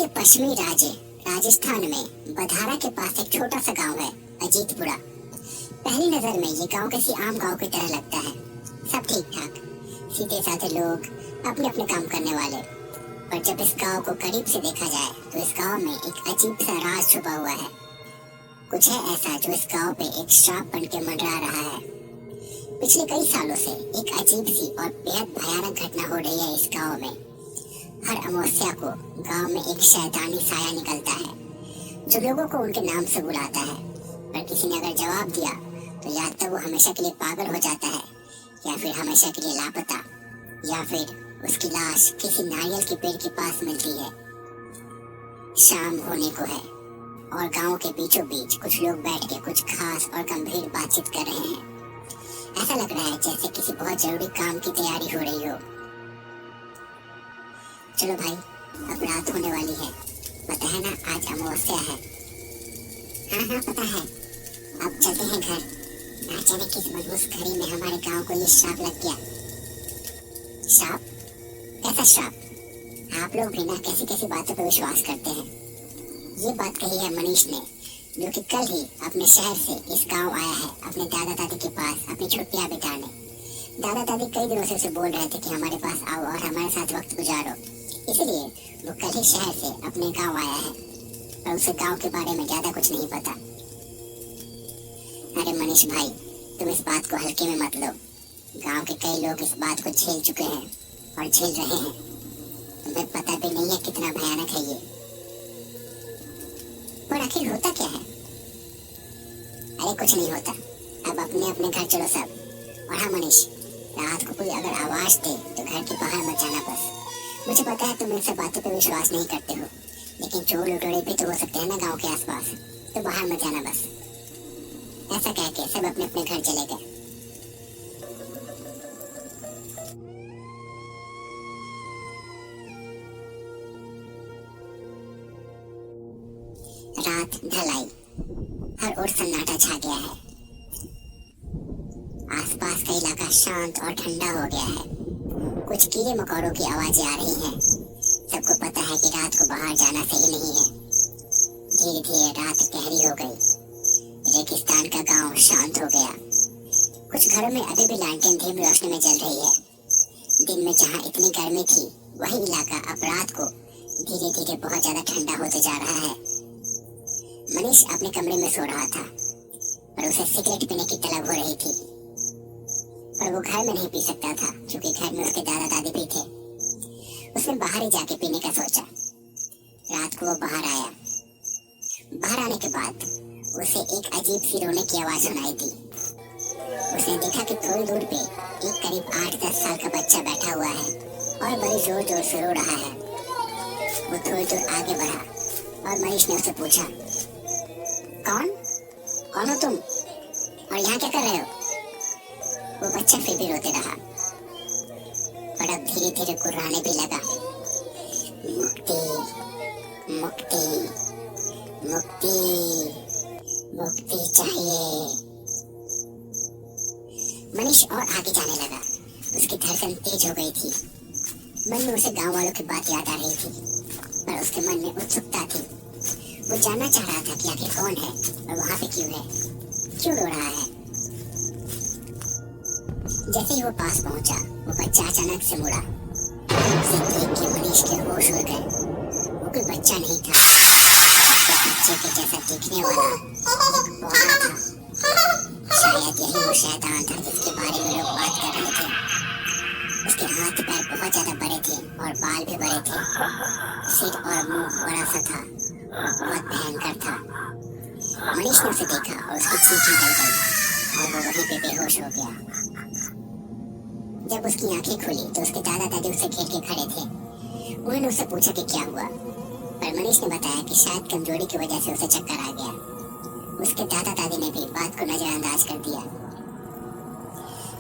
के पश्चिमी राज्य राजस्थान में बधारा के पास एक छोटा सा गांव है अजीतपुरा। पहली नजर में ये गांव किसी आम गांव की तरह लगता है। सब ठीक ठाक, सीधे साधे लोग, अपने अपने काम करने वाले। पर जब इस गांव को करीब से देखा जाए तो इस गांव में एक अजीब सा राज छुपा हुआ है। कुछ है ऐसा जो इस गांव पे एक श्राप बन के मंडरा रहा है। पिछले कई सालों से एक अजीब सी और बेहद भयानक घटना हो रही है इस गांव में। हर अमावस्या को गांव में एक शैतानी साया निकलता है जो लोगों को उनके नाम से बुलाता है। पर किसी ने अगर जवाब दिया तो या तो वो हमेशा के लिए पागल हो जाता है, या फिर हमेशा के लिए लापता, या फिर उसकी लाश किसी नारियल के पेड़ के पास मिलती है। शाम होने को है और गांव के बीचों बीच कुछ लोग बैठ के कुछ खास और गंभीर बातचीत कर रहे हैं। ऐसा लग रहा है जैसे किसी बहुत जरूरी काम की तैयारी हो रही हो। चलो भाई, अब रात होने वाली है। पता है ना आज अमावस्या है। हाँ हाँ पता है। अब चलते हैं घर। ना जाने किस मनहूस घड़ी में हमारे गांव को ये श्राप लग गया। श्राप? कैसा श्राप? आप लोग भी ना कैसी कैसी बातों पर विश्वास करते हैं। ये बात कही है मनीष ने, जो कि कल ही अपने शहर से इस गांव आया है अपने दादा दादी के पास अपनी छुट्टियां बिताने। दादा दादी कई दिनों से उसे बोल रहे थे कि हमारे पास आओ और हमारे साथ वक्त गुजारो, इसलिए वो कल ही शहर से अपने गांव आया है। पर उसे गांव के बारे में ज्यादा कुछ नहीं पता। अरे मनीष भाई, तुम इस बात को हल्के में मत लो। गांव के कई लोग इस बात को झेल चुके हैं और झेल रहे हैं। तुम्हें पता भी नहीं है कितना भयानक है ये। पर आखिर होता क्या है? अरे कुछ नहीं होता। अब अपने अपने घर चलो सब। और हाँ मनीष, रात को कोई अगर आवाज दे तो घर के बाहर मत जाना बस। मुझे पता है तुम इन सब बातों पे विश्वास नहीं करते हो, लेकिन चोर लुटेरे भी तो हो सकते हैं ना गांव के आसपास, तो बाहर मत जाना बस। ऐसा कह के सब अपने अपने घर चले गए। रात ढल आई, हर ओर सन्नाटा छा गया है। आसपास का इलाका शांत और ठंडा हो गया है। कुछ कीड़े मकोड़ों की आवाजें आ रही हैं। सबको पता है कि रात को बाहर जाना सही नहीं है। धीरे धीरे रात गहरी हो गई। रेगिस्तान का गांव शांत हो गया। कुछ घरों में अभी भी लालटेन धीमी रोशनी में जल रही है। दिन में जहां इतनी गर्मी थी, वही इलाका अब रात को धीरे धीरे बहुत ज्यादा ठंडा होते जा रहा है। मनीष अपने कमरे में सो रहा था, पर उसे सिगरेट पीने की तलब हो रही थी। पर वो घर में नहीं पी सकता था क्योंकि घर में उसके दादा दादी भी थे। उसने बाहर ही जाके पीने का सोचा। रात को वो बाहर आया। बाहर आने के बाद उसे एक अजीब सी रोने की आवाज सुनाई दी। उसने देखा कि थोड़ी दूर पे एक करीब 8-10 साल का बच्चा बैठा हुआ है और बड़ी जोर जोर से रो रहा है। वो थोड़ी दूर आगे बढ़ा और मनीष ने उसे पूछा, कौन हो तुम और यहाँ क्या कर रहे हो? वो बच्चा फिर भी रोते रहा, पर अब धीरे धीरे कुर्राने भी लगा। मुक्ति मुक्ति मुक्ति मुक्ति चाहिए। मनीष और आगे जाने लगा। उसकी धड़कन तेज हो गई थी। मन में उसे गांव वालों की बात याद आ रही थी, पर उसके मन में उत्सुकता थी। वो जानना चाह रहा था कि आखिर कौन है और वहां पे क्यों है, क्यों रो रहा है। जैसे ही वो पास पहुंचा, वो बच्चा अचानक से मुड़ा। उसे देख के मनीष के होश उड़ गए। वो कोई बच्चा नहीं था, उसके बच्चे के जैसा दिखने वाला एक बौना था। शायद यही वो शैतान था जिसके बारे में लोग बात कर रहे थे। उसके हाथ पैर बहुत ज्यादा बड़े थे और बाल भी बड़े थे। सिर और मुंह बड़ा सा था, बहुत भयंकर था। मनीष ने उसे देखा और उसकी चीख निकल गई और वो वहीं पे बेहोश हो गया। जब उसकी आंखें खुली तो उसके दादा दादी उसे घेर के खड़े थे। उन्होंने उससे पूछा कि क्या हुआ, पर मनीष ने बताया कि शायद कमजोरी की वजह से उसे चक्कर आ गया। उसके दादा दादी ने भी बात को नजरअंदाज कर दिया।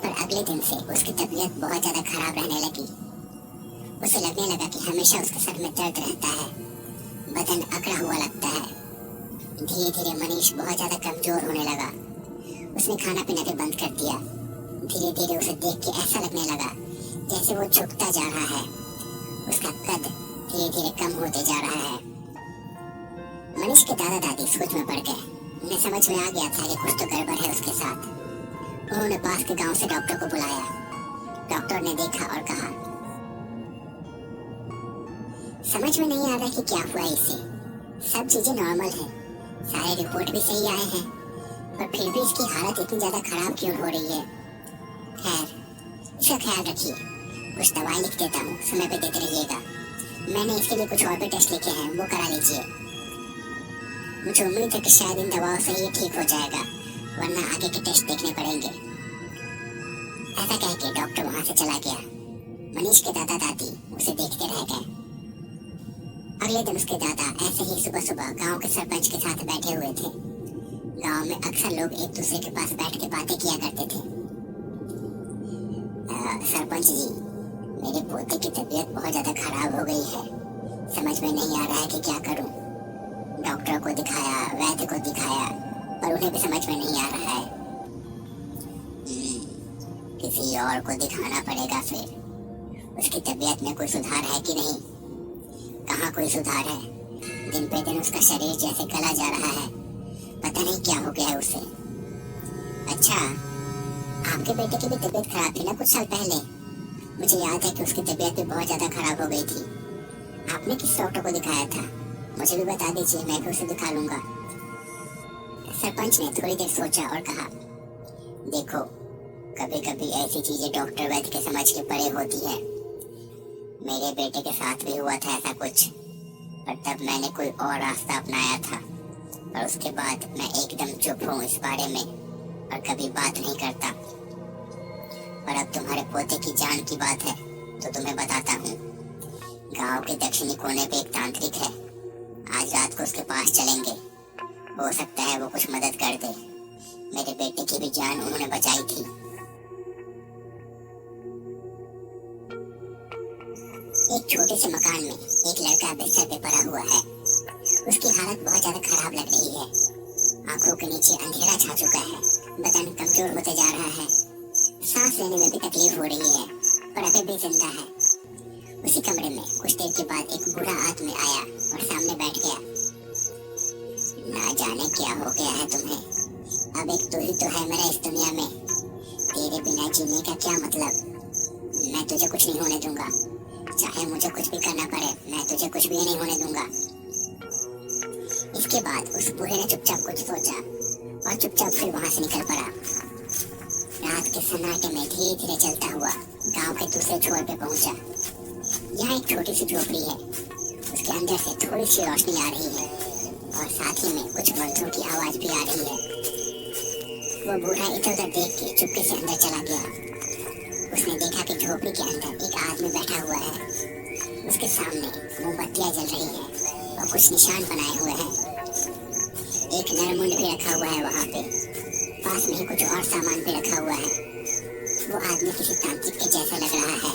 पर अगले दिन से उसकी तबीयत बहुत ज्यादा खराब रहने लगी। उसे लगने लगा कि हमेशा उसके सर में दर्द रहता है, बदन अकड़ा हुआ लगता है। धीरे धीरे मनीष बहुत ज्यादा कमजोर होने लगा। उसने खाना पीना भी बंद कर दिया। धीरे धीरे उसे देख के ऐसा लगने लगा जैसे वो झुकता जा रहा है। उसका कद धीरे धीरे कम होते जा रहा है। मनीष के दादा दादी सोच में पड़ गए। उन्हें समझ में आ गया था कि कुछ तो गड़बड़ है उसके साथ। उन्होंने पास के गांव से डॉक्टर को बुलाया। डॉक्टर ने देखा और कहा, समझ में नहीं आ रहा कि क्या हुआ इसे। सब चीजें नॉर्मल हैं, सारे रिपोर्ट भी सही आए हैं, पर फिर भी इसकी हालत इतनी ज्यादा खराब क्यों हो रही है। खैर, इसका ख्याल रखिए। कुछ दवाई लिख देता हूँ, समय पे देते रहिएगा। मैंने इसके लिए कुछ और भी टेस्ट लिखे हैं, वो करा लीजिए। मुझे उम्मीद है कि शायद इन दवाओं से ये ठीक हो जाएगा, वरना आगे के टेस्ट देखने पड़ेंगे। ऐसा कह के डॉक्टर वहां से चला गया। मनीष के दादा दादी उसे देखते रह गए। अगले दिन उसके दादा ऐसे ही सुबह सुबह गांव के सरपंच के साथ बैठे हुए थे। गांव में अक्सर लोग एक दूसरे के पास बैठ के बातें किया करते थे। सरपंच जी, मेरे पोते की तबीयत बहुत ज्यादा खराब हो गई है। समझ में नहीं आ रहा है कि क्या करूं। डॉक्टर को दिखाया, वैद्य को दिखाया, पर उन्हें भी समझ में नहीं आ रहा है। किसी और को दिखाना पड़ेगा फिर। उसकी तबीयत में कोई सुधार है कि नहीं? कहाँ कोई सुधार है? दिन पे दिन उसका शरीर जैसे गला जा रहा है। पता नहीं क्या हो गया है उसे। अच्छा, आपके बेटे की भी तबीयत खराब थी ना कुछ साल पहले? मुझे याद है कि उसकी तबीयत भी बहुत ज्यादा खराब हो गई थी। आपने किस डॉक्टर को दिखाया था? मुझे भी बता दीजिए, मैं भी उसे दिखा लूंगा। सरपंच ने थोड़ी देर सोचा और कहा, देखो, कभी कभी ऐसी चीजें डॉक्टर वैद्य के समझ के परे होती है। मेरे बेटे के साथ भी हुआ था ऐसा कुछ, पर तब मैंने कोई और रास्ता अपनाया था। और उसके बाद मैं एकदम चुप हूँ इस बारे में और कभी बात नहीं करता। पर अब तुम्हारे पोते की जान की बात है तो तुम्हें बताता हूँ। गांव के दक्षिणी कोने पे एक तांत्रिक है। आज रात को उसके पास चलेंगे, हो सकता है वो कुछ मदद कर दे। मेरे बेटे की भी जान उन्होंने बचाई थी। एक छोटे से मकान में एक लड़का बिस्तर पे पड़ा हुआ है। उसकी हालत बहुत ज्यादा खराब लग रही है। आंखों के नीचे अंधेरा छा चुका है, बदन कमजोर होते जा रहा है, सांस लेने में भी तकलीफ हो रही है, पर अभी भी जिंदा है। उसी कमरे में कुछ देर के बाद एक बूढ़ा आदमी आया और सामने बैठ गया। ना जाने क्या हो गया है तुम्हें। अब एक तू ही तो है मेरा इस दुनिया में। तेरे बिना जीने का क्या मतलब। मैं तुझे कुछ नहीं होने दूंगा, चाहे मुझे कुछ भी करना पड़े, मैं तुझे कुछ भी नहीं होने दूंगा। इसके बाद उस बूढ़े ने चुपचाप कुछ सोचा और चुपचाप फिर वहां से निकल पड़ा। रात के सन्नाटे में धीरे धीरे चलता हुआ गांव के दूसरे छोर पे पहुंचा। यहाँ एक छोटी सी झोपड़ी है। उसके अंदर से थोड़ी सी रोशनी आ रही है और साथ ही में कुछ मंत्रों की आवाज भी आ रही है। वो बूढ़ा इधर उधर देख के चुपके से अंदर चला गया। उसने देखा कि झोपड़ी के अंदर एक आदमी बैठा हुआ है। उसके सामने मोमबत्तियां जल रही हैं और कुछ निशान बनाए हुए हैं। एक नरमुंड भी रखा हुआ है वहाँ पे। पास में ही कुछ और सामान भी रखा हुआ है। वो आदमी किसी तांत्रिक के जैसा लग रहा है।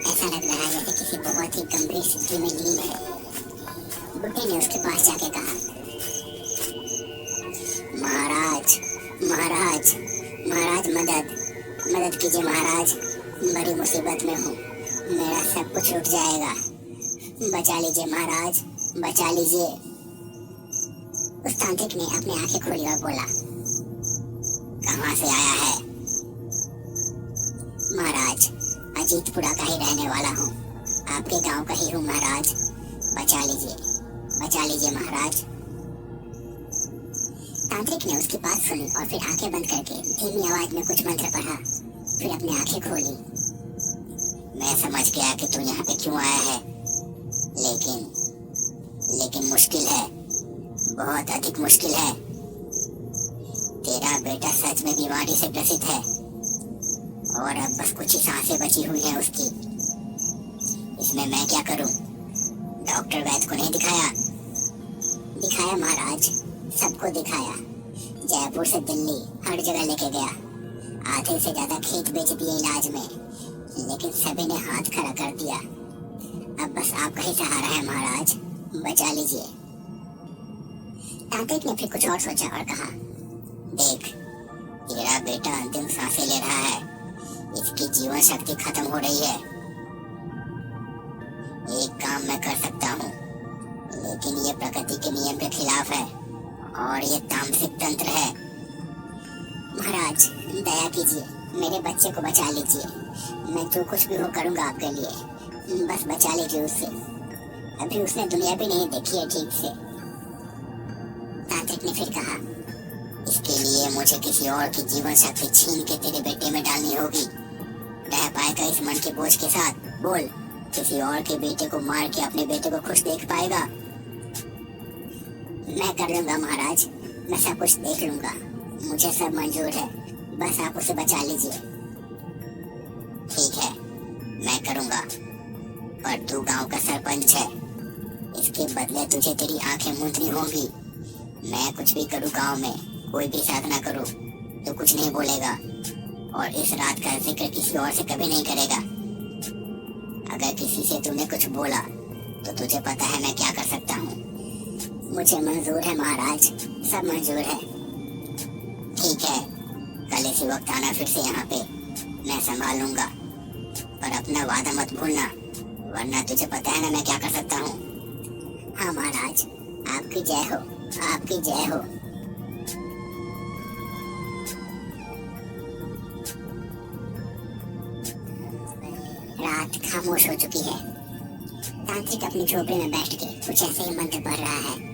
ऐसा लग रहा है जैसे किसी बहुत ही गंभीर स्थिति में लीन है। बुढ़े ने उसके पास जाके कहा, महाराज महाराज महाराज, मदद कीजिए महाराज। बड़ी मुसीबत में हूँ, मेरा सब कुछ लुट जाएगा। बचा लीजिए महाराज, बचा लीजिए। उस तांत्रिक ने अपनी आंखें खोली और बोला, कहाँ से आया है? महाराज, अजीतपुरा का ही रहने वाला हूँ, आपके गांव का ही हूँ महाराज। बचा लीजिए महाराज। तांत्रिक ने उसकी बात सुनी और फिर आंखें बंद करके धीमी आवाज में कुछ मंत्र पढ़ा, फिर अपनी आंखें खोली। मैं समझ गया कि तू यहाँ पे क्यों आया है, लेकिन मुश्किल है, बहुत अधिक मुश्किल है। तेरा बेटा सच में बीमारी से ग्रसित है और अब बस कुछ ही सांसें बची हुई हैं उसकी। इसमें मैं क्या करूं? डॉक्टर वैद्य को नहीं दिखाया महाराज, सबको दिखाया। जयपुर से दिल्ली हर जगह लेके गया। आधे से ज्यादा खेत बेच दिए इलाज में, लेकिन सभी ने हाथ खड़ा कर दिया। अब बस आपका ही सहारा है महाराज, बचा लीजिए। तांत्रिक ने फिर कुछ और सोचा और कहा, देख, तेरा बेटा अंतिम सांसें ले रहा है, इसकी जीवन शक्ति खत्म हो रही है। एक काम मैं लेकिन ये प्रकृति के नियम के खिलाफ है और ये तामसिक तंत्र है। महाराज दया कीजिए, मेरे बच्चे को बचा लीजिए। मैं जो कुछ भी हो करूंगा आपके लिए, बस बचा लीजिए उसे। अभी उसने दुनिया भी नहीं देखी है ठीक से। तांत्रिक ने फिर कहा, इसके लिए मुझे किसी और की जीवन शक्ति छीन के तेरे बेटे में डालनी होगी। रह पाएगा इस मन के बोझ के साथ? बोल, किसी और के बेटे को मार के अपने बेटे को खुश देख पाएगा? मैं कर लूंगा महाराज, मैं सब कुछ देख लूंगा, मुझे सब मंजूर है, बस आप उसे बचा लीजिए। ठीक है, मैं करूंगा, पर तू गांव का सरपंच है, इसके बदले तुझे तेरी आंखें मूंदनी होंगी। मैं कुछ भी करूं गांव में, कोई भी साधना करूं, तो कुछ नहीं बोलेगा और इस रात का जिक्र किसी और से कभी नहीं करेगा। अगर किसी से तूने कुछ बोला तो तुझे पता है मैं क्या कर सकता हूँ। मुझे मंजूर है महाराज, सब मंजूर है। ठीक है, कल इसी वक्त आना फिर से यहाँ पे, मैं संभाल लूंगा, पर अपना वादा मत भूलना, वरना तुझे पता है ना मैं क्या कर सकता हूँ। हाँ महाराज, आपकी जय हो, आपकी जय हो। रात खामोश हो चुकी है। तांत्रिक अपनी झोपड़ी में बैठ के कुछ ऐसे ही मंत्र पढ़ रहा है।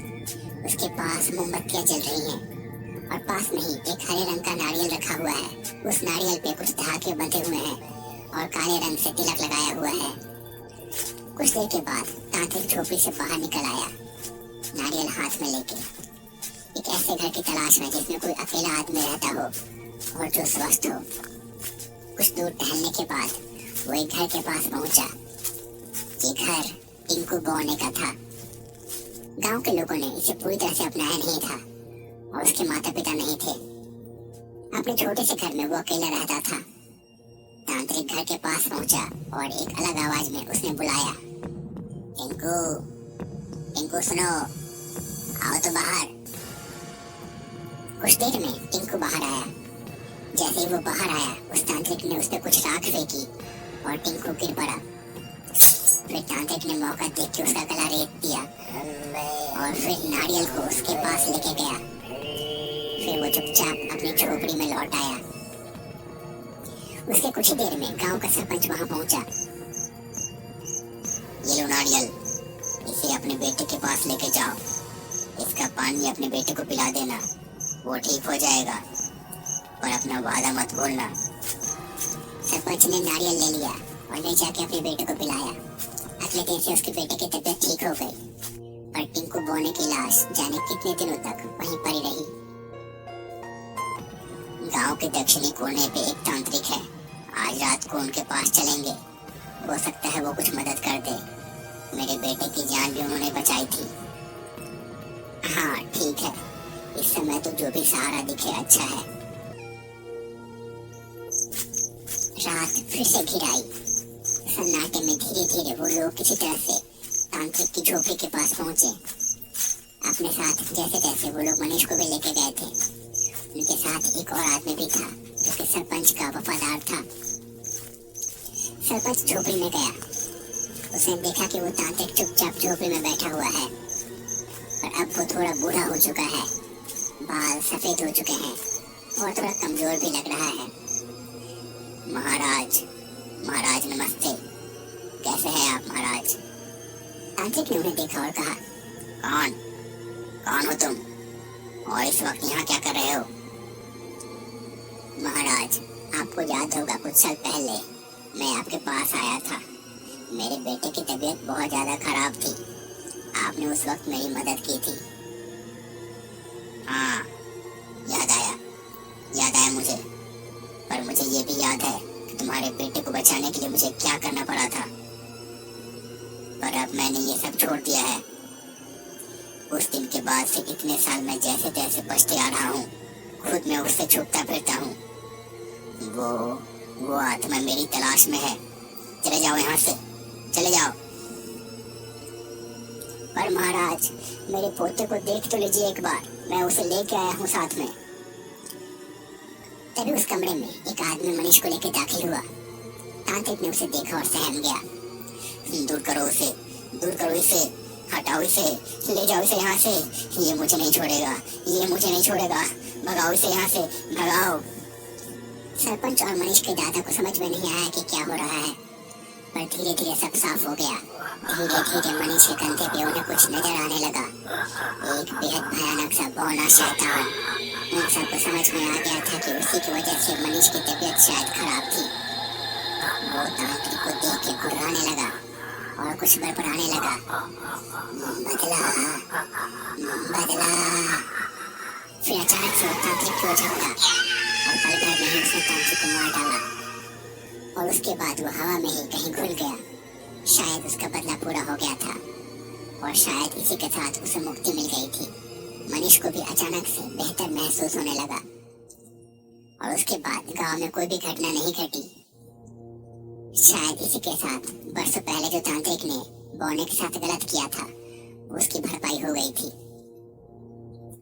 उसके पास मोमबत्तियां जल रही हैं और पास में ही एक हरे रंग का नारियल रखा हुआ है। उस नारियल पे कुछ धागे बंधे हुए हैं और काले रंग से तिलक लगाया हुआ है। कुछ देर के बाद तांत्रिक झोपड़ी से बाहर निकल आया, नारियल हाथ में लेके। एक ऐसे घर की तलाश में जिसमें कोई अकेला आदमी रहता हो और जो स्वस्थ हो। कुछ दूर टहलने के बाद वो एक घर के पास पहुंचा। ये घर टिंकू बौने का था। गांव के लोगों ने इसे पूरी तरह से अपनाया नहीं था और उसके माता पिता नहीं थे। अपने छोटे से घर में वो अकेला रहता था। तांत्रिक घर के पास पहुंचा और एक अलग आवाज में उसने बुलाया, टिंकू, टिंकू सुनो, आओ तो बाहर। कुछ देर में टिंकू बाहर आया। जैसे ही वो बाहर आया, उस तांत्रिक ने उस पर कुछ राख फेंकी और टिंकू गिर पड़ा। फिर तांत्रिक ने मौका देख के उसका गला रेत दिया और फिर नारियल को उसके पास लेके गया। फिर वो चुपचाप अपनी झोपड़ी में लौट आया। उसके कुछ ही देर में गांव का सरपंच वहां पहुंचा। ये लो नारियल, इसे अपने बेटे के पास लेके जाओ। इसका पानी अपने बेटे को पिला देना, वो ठीक हो जाएगा, पर अपना वादा मत भूलना। सरपंच ने नारियल ले लिया और ले जाके अपने बेटे को पिलाया। अगले दिन से उसके बेटे की तबीयत ठीक हो गई, पर टिंकू बौने की लाश जाने कितने दिनों तक वहीं पड़ी रही। गांव के दक्षिणी कोने पे एक तांत्रिक है। आज रात को उनके पास चलेंगे, हो सकता है वो कुछ मदद कर दे। मेरे बेटे की जान भी उन्होंने बचाई थी। हाँ ठीक है, इस समय तो जो भी सहारा दिखे अच्छा है। रात फिर से घिर आई। सन्नाटे में धीरे धीरे वो लोग किसी तरह से तांत्रिक की झोपड़ी के पास पहुंचे। अपने साथ जैसे तैसे वो लोग मनीष को भी लेके गए थे। उनके साथ एक और आदमी भी था जो कि सरपंच का वफादार था। सरपंच झोपड़ी में गया। उसने देखा कि वो तांत्रिक चुपचाप झोपड़ी में बैठा हुआ है, पर अब वो थोड़ा बूढ़ा हो चुका है, बाल सफेद हो चुके हैं और थोड़ा कमजोर भी लग रहा है। महाराज, महाराज नमस्ते, कैसे हैं आप महाराज? तांत्रिक ने उन्हें देखा और कहा, कौन हो तुम और इस वक्त यहाँ क्या कर रहे हो? महाराज, आपको याद होगा कुछ साल पहले मैं आपके पास आया था। मेरे बेटे की तबीयत बहुत ज्यादा खराब थी, आपने उस वक्त मेरी मदद की थी। हाँ याद आया मुझे, पर मुझे ये भी याद है कि तुम्हारे बेटे को बचाने के लिए मुझे क्या करना पड़ा था, पर अब मैंने ये सब छोड़ दिया है। उस दिन के बाद से इतने साल मैं जैसे तैसे बचते आ रहा हूँ, खुद में उससे छुपता फिरता हूँ। वो आत्मा मेरी तलाश में है। चले जाओ यहाँ से, चले जाओ। पर महाराज, मेरे पोते को देख तो लीजिए एक बार, मैं उसे लेके आया हूँ साथ में। तभी उस कमरे में एक आदमी मनीष को लेकर दाखिल हुआ। तांत्रिक ने उसे देखा और सहम गया। दूर करो उसे, दूर करो इसे, हटाओ इसे, ले जाओ इसे यहाँ से, ये मुझे नहीं छोड़ेगा, ये मुझे नहीं छोड़ेगा, भगाओ इसे यहाँ से, भगाओ। सरपंच और मनीष के दादा को समझ में नहीं आया कि क्या हो रहा है, पर धीरे धीरे सब साफ हो गया। धीरे धीरे मनीष के कंधे पे उन्हें कुछ नजर आने लगा, एक बेहद भयानक सा बौना शैतान। उन सबको समझ में आ गया था कि उसी की वजह से मनीष की तबीयत शायद खराब थी। वो तांत्रिक को देख के घुर्राने लगा और कुछ बड़बड़ाने लगा, बदला बदला। फिर अचानक से वो तांत्रिक की ओर झपटा और पल भर में ही उसने तांत्रिक को मार डाला, और उसके बाद वो हवा में ही कहीं घुल गया। शायद उसका बदला पूरा हो गया था और शायद इसी के साथ उसे मुक्ति मिल गई थी। मनीष को भी अचानक से बेहतर महसूस होने लगा और उसके बाद गांव में कोई भी घटना नहीं घटी। शायद इसी के साथ बरसों पहले जो तांत्रिक ने बौने के साथ गलत किया था, उसकी भरपाई हो गई थी।